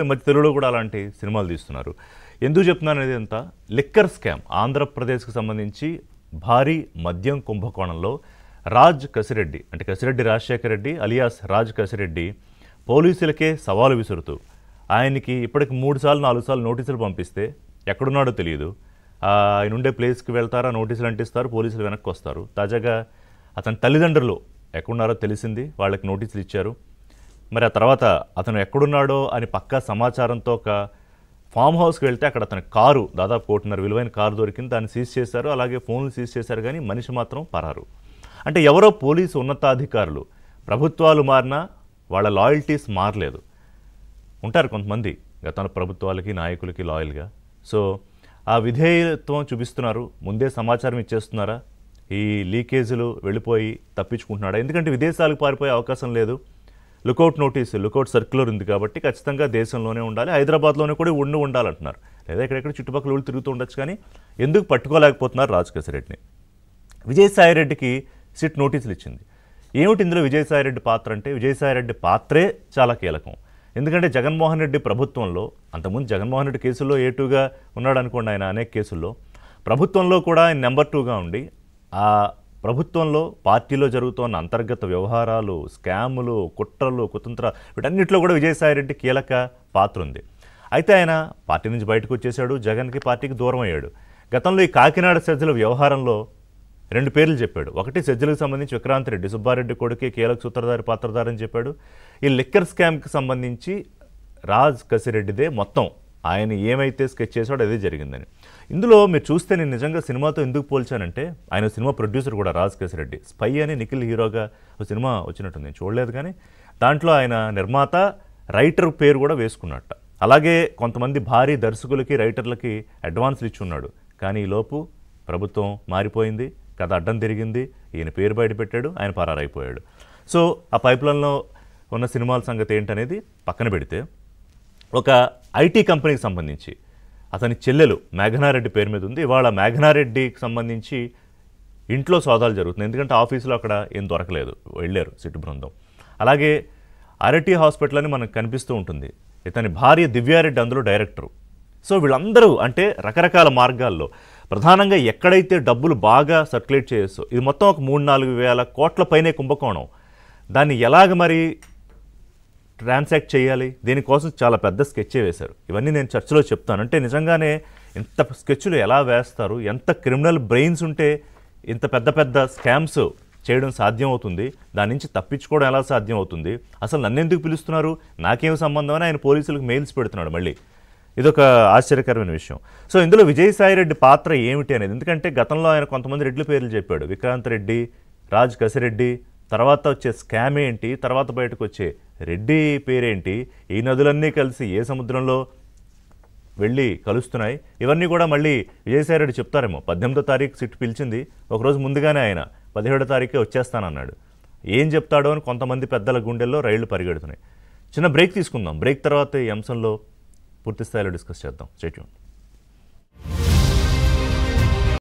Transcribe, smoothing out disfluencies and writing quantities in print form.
మధ్య తెలుగులో కూడా అలాంటి సినిమాలు తీస్తున్నారు. ఎందుకు చెప్తున్నాను అనేది అంతా లిక్కర్ స్కామ్ ఆంధ్రప్రదేశ్కి సంబంధించి భారీ మద్యం కుంభకోణంలో రాజ్ కసిరెడ్డి అంటే కసిరెడ్డి రాజశేఖర రెడ్డి అలియాస్ రాజ్ కసిరెడ్డి పోలీసులకే సవాలు విసురుతూ ఆయనకి ఇప్పటికి 3 సార్లు 4 సార్లు నోటీసులు పంపిస్తే ఎక్కడున్నాడో తెలియదు. ఆయన ఉండే ప్లేస్కి వెళ్తారా, నోటీసులు అంటిస్తారు, పోలీసులు వెనక్కి వస్తారు. తాజాగా అతని తల్లిదండ్రులు ఎక్కడున్నారో తెలిసింది, వాళ్ళకి నోటీసులు ఇచ్చారు. మరి ఆ తర్వాత అతను ఎక్కడున్నాడో అని పక్కా సమాచారంతో ఒక ఫామ్ హౌస్కి వెళ్తే అక్కడ అతని కారు దాదాపు 1.5 కోటి విలువైన కారు దొరికింది. దాన్ని సీజ్ చేశారు, అలాగే ఫోన్లు సీజ్ చేశారు. కానీ మనిషి మాత్రం పరారు. అంటే ఎవరో పోలీసు ఉన్నతాధికారులు, ప్రభుత్వాలు మారినా వాళ్ళ లాయల్టీస్ మారలేదు. ఉంటారు కొంతమంది గతంలో ప్రభుత్వాలకి నాయకులకి లాయల్గా. సో ఆ విధేయత్వం చూపిస్తున్నారు. ముందే సమాచారం ఇచ్చేస్తున్నారా? ఈ లీకేజీలు వెళ్ళిపోయి తప్పించుకుంటున్నాడా? ఎందుకంటే విదేశాలకు పారిపోయే అవకాశం లేదు. లుకౌట్ నోటీసు, లుకౌట్ సర్క్యులర్ ఉంది కాబట్టి ఖచ్చితంగా దేశంలోనే ఉండాలి, హైదరాబాద్లోనే కూడా ఉండాలంటున్నారు. లేదా ఎక్కడెక్కడ చుట్టుపక్కల ఊళ్ళు తిరుగుతూ ఉండొచ్చు. కానీ ఎందుకు పట్టుకోలేకపోతున్నారు రాజ్ కసిరెడ్డిని? విజయసాయిరెడ్డికి సిట్ నోటీసులు ఇచ్చింది. ఏమిటి ఇందులో విజయసాయిరెడ్డి పాత్ర అంటే, విజయసాయిరెడ్డి పాత్రే చాలా కీలకం. ఎందుకంటే జగన్మోహన్ రెడ్డి ప్రభుత్వంలో, అంతకుముందు జగన్మోహన్ రెడ్డి కేసుల్లో A2గా ఉన్నాడు అనుకోండి, ఆయన అనేక కేసుల్లో. ప్రభుత్వంలో కూడా ఆయన నెంబర్ 2గా ఉండి ఆ ప్రభుత్వంలో పార్టీలో జరుగుతున్న అంతర్గత వ్యవహారాలు, స్కాములు, కుట్రలు, కుతంత్ర వీటన్నిటిలో కూడా విజయసాయిరెడ్డి కీలక పాత్ర ఉంది. అయితే ఆయన పార్టీ నుంచి బయటకు వచ్చేసాడు, జగన్కి పార్టీకి దూరం అయ్యాడు. గతంలో ఈ కాకినాడ సజ్జల వ్యవహారంలో 2 పేర్లు చెప్పాడు. ఒకటి సజ్జలకు సంబంధించి విక్రాంత్ రెడ్డి, సుబ్బారెడ్డి కొడుకే కీలక సూత్రధారి పాత్రధారి అని చెప్పాడు. ఈ లిక్కర్ స్కామ్కి సంబంధించి రాజ్ కసిరెడ్డిదే మొత్తం, ఆయన ఏమైతే స్కెచ్ చేశాడో అదే జరిగిందని. ఇందులో మీరు చూస్తే నేను నిజంగా సినిమాతో ఎందుకు పోల్చానంటే, ఆయన సినిమా ప్రొడ్యూసర్ కూడా రాజ్ కసిరెడ్డి. స్పై అని నిఖిల్ హీరోగా ఒక సినిమా వచ్చినట్టుంది, నేను చూడలేదు. కానీ దాంట్లో ఆయన నిర్మాత, రైటర్ పేరు కూడా వేసుకున్నట్ట. అలాగే కొంతమంది భారీ దర్శకులకి, రైటర్లకి అడ్వాన్స్లు ఇచ్చి ఉన్నాడు. కానీ ఈలోపు ప్రభుత్వం మారిపోయింది, కథ అడ్డం తిరిగింది, ఈయన పేరు బయట పెట్టాడు, ఆయన పరారైపోయాడు. సో ఆ పైప్లైన్లో ఉన్న సినిమాల సంగతి ఏంటనేది పక్కన పెడితే, ఒక ఐటీ కంపెనీకి సంబంధించి అతని చెల్లెలు మేఘనారెడ్డి పేరు మీద ఉంది. ఇవాళ మేఘనారెడ్డికి సంబంధించి ఇంట్లో సోదాలు జరుగుతున్నాయి. ఎందుకంటే ఆఫీసులో అక్కడ ఏం దొరకలేదు, వెళ్ళారు సిట్ బృందం. అలాగే అరటి హాస్పిటల్ అని మనకు కనిపిస్తూ ఉంటుంది, ఇతని భార్య దివ్యారెడ్డి అందులో డైరెక్టరు. సో వీళ్ళందరూ అంటే రకరకాల మార్గాల్లో, ప్రధానంగా ఎక్కడైతే డబ్బులు బాగా సర్క్యులేట్ చేయొచ్చో, ఇది మొత్తం ఒక 3-4 వేల కోట్ల పైనే కుంభకోణం. దాన్ని ఎలాగ మరి ట్రాన్సాక్ట్ చేయాలి, దీనికోసం చాలా పెద్ద స్కెచ్చే వేశారు. ఇవన్నీ నేను చర్చలో చెప్తాను. అంటే నిజంగానే ఇంత స్కెచ్లు ఎలా వేస్తారు, ఎంత క్రిమినల్ బ్రెయిన్స్ ఉంటే ఇంత పెద్ద పెద్ద స్కామ్స్ చేయడం సాధ్యం అవుతుంది, దాని నుంచి తప్పించుకోవడం ఎలా సాధ్యం అవుతుంది, అసలు నన్ను ఎందుకు పిలుస్తున్నారు, నాకేం సంబంధం అని ఆయన పోలీసులకు మెయిల్స్ పెడుతున్నాడు. మళ్ళీ ఇదొక ఆశ్చర్యకరమైన విషయం. సో ఇందులో విజయసాయిరెడ్డి పాత్ర ఏమిటి అనేది, ఎందుకంటే గతంలో ఆయన కొంతమంది రెడ్ల పేర్లు చెప్పాడు, విక్రాంత్ రెడ్డి, రాజ్ కసిరెడ్డి, తర్వాత వచ్చే స్కామ్ ఏంటి, తర్వాత బయటకు వచ్చే రెడ్డి పేరేంటి, ఈ నదులన్నీ కలిసి ఏ సముద్రంలో వెళ్ళి కలుస్తున్నాయి, ఇవన్నీ కూడా మళ్ళీ విజయసాయిరెడ్డి చెప్తారేమో. 18వ తారీఖు సిట్ పిలిచింది, ఒకరోజు ముందుగానే ఆయన 17వ తారీఖే వచ్చేస్తానన్నాడు. ఏం చెప్తాడో అని కొంతమంది పెద్దల గుండెల్లో రైళ్లు పరిగెడుతున్నాయి. చిన్న బ్రేక్ తీసుకుందాం. బ్రేక్ తర్వాత ఈ అంశంలో పూర్తి స్థాయిలో డిస్కస్ చేద్దాం. Stay tune.